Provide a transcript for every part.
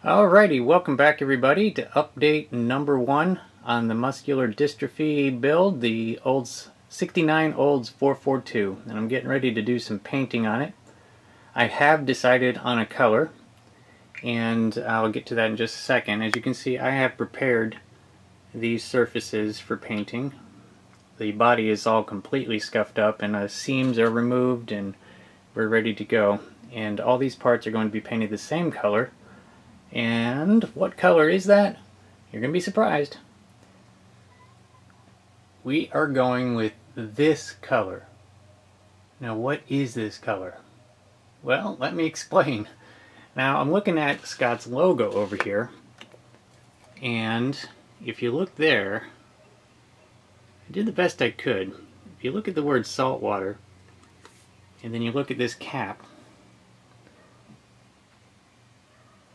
Alrighty, welcome back everybody to update number 1 on the Muscular Dystrophy build, the Olds 69 Olds 442, and I'm getting ready to do some painting on it. I have decided on a color, and I'll get to that in just a second. As you can see, I have prepared these surfaces for painting. The body is all completely scuffed up and the seams are removed and we're ready to go. And all these parts are going to be painted the same color. And what color is that? You're going to be surprised. We are going with this color. Now what is this color? Well, let me explain. Now I'm looking at Scott's logo over here, and if you look there, I did the best I could. If you look at the word saltwater, and then you look at this cap,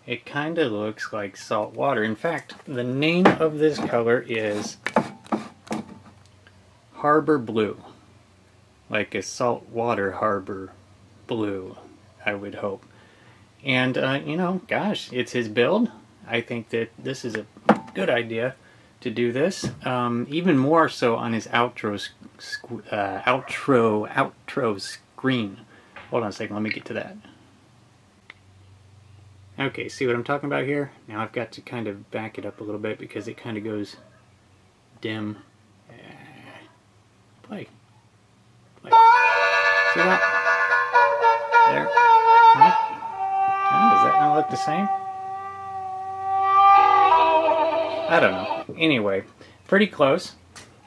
it kind of looks like salt water. In fact, the name of this color is Harbor Blue. Like a saltwater harbor blue, I would hope. And, you know, gosh, it's his build. I think that this is a good idea to do this. Even more so on his outro screen. Hold on a second, let me get to that. Okay, see what I'm talking about here? Now I've got to kind of back it up a little bit because it kind of goes dim. Play. See that? There. Does that not look the same? I don't know. Anyway, pretty close.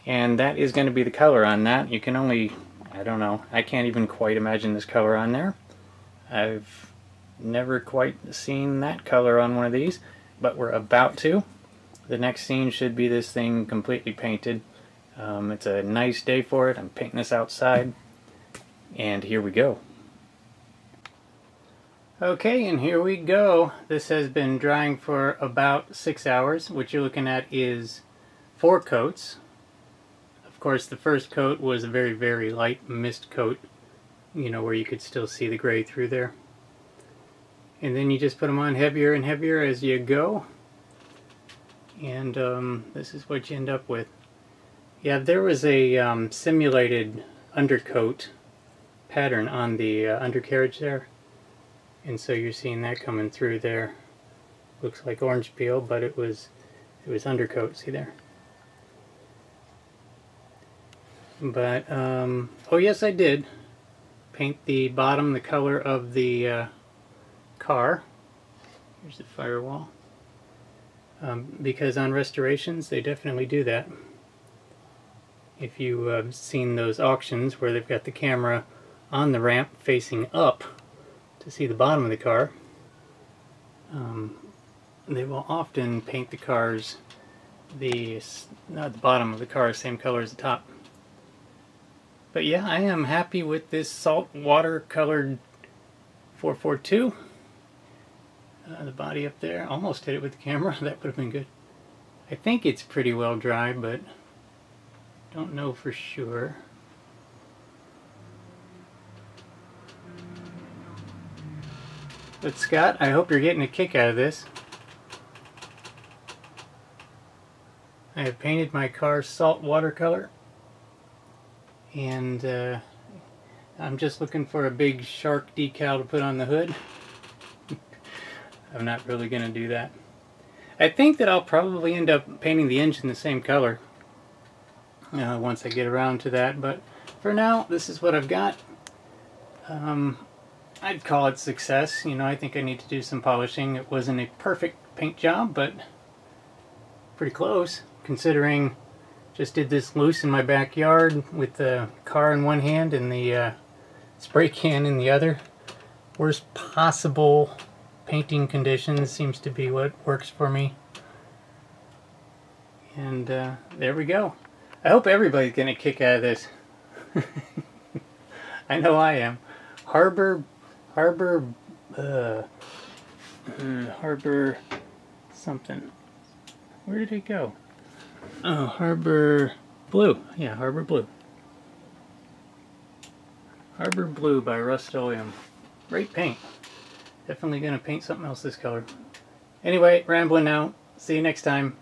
And that is going to be the color on that. You can only, I don't know, I can't even quite imagine this color on there. I've never quite seen that color on one of these, but we're about to. The next scene should be this thing completely painted. It's a nice day for it. I'm painting this outside, and here we go. Okay, and here we go. This has been drying for about 6 hours. What you're looking at is 4 coats. Of course, the first coat was a very, very light mist coat, you know, where you could still see the gray through there. And then you just put them on heavier and heavier as you go. And this is what you end up with. Yeah, there was a simulated undercoat pattern on the undercarriage there. And so you're seeing that coming through there. Looks like orange peel, but it was undercoat, see there? But, oh yes, I did paint the bottom the color of the car. Here's the firewall. Because on restorations they definitely do that. If you have seen those auctions where they've got the camera on the ramp facing up to see the bottom of the car, they will often paint the cars the bottom of the car same color as the top. But yeah, I am happy with this saltwater colored 442. The body up there, almost hit it with the camera. That would have been good. I think it's pretty well dry, but don't know for sure. But Scott, I hope you're getting a kick out of this. I have painted my car salt watercolor, and I'm just looking for a big shark decal to put on the hood. I'm not really going to do that. I think that I'll probably end up painting the engine the same color once I get around to that, but for now this is what I've got. I'd call it success. You know, I think I need to do some polishing. It wasn't a perfect paint job, but pretty close, considering just did this loose in my backyard with the car in one hand and the spray can in the other. Worst possible painting conditions seems to be what works for me. And there we go. I hope everybody's getting a kick out of this. I know I am. Harbor something. Where did it go? Oh, Harbor Blue. Yeah, Harbor Blue. Harbor Blue by Rust-Oleum. Great paint. Definitely going to paint something else this color. Anyway, rambling now. See you next time.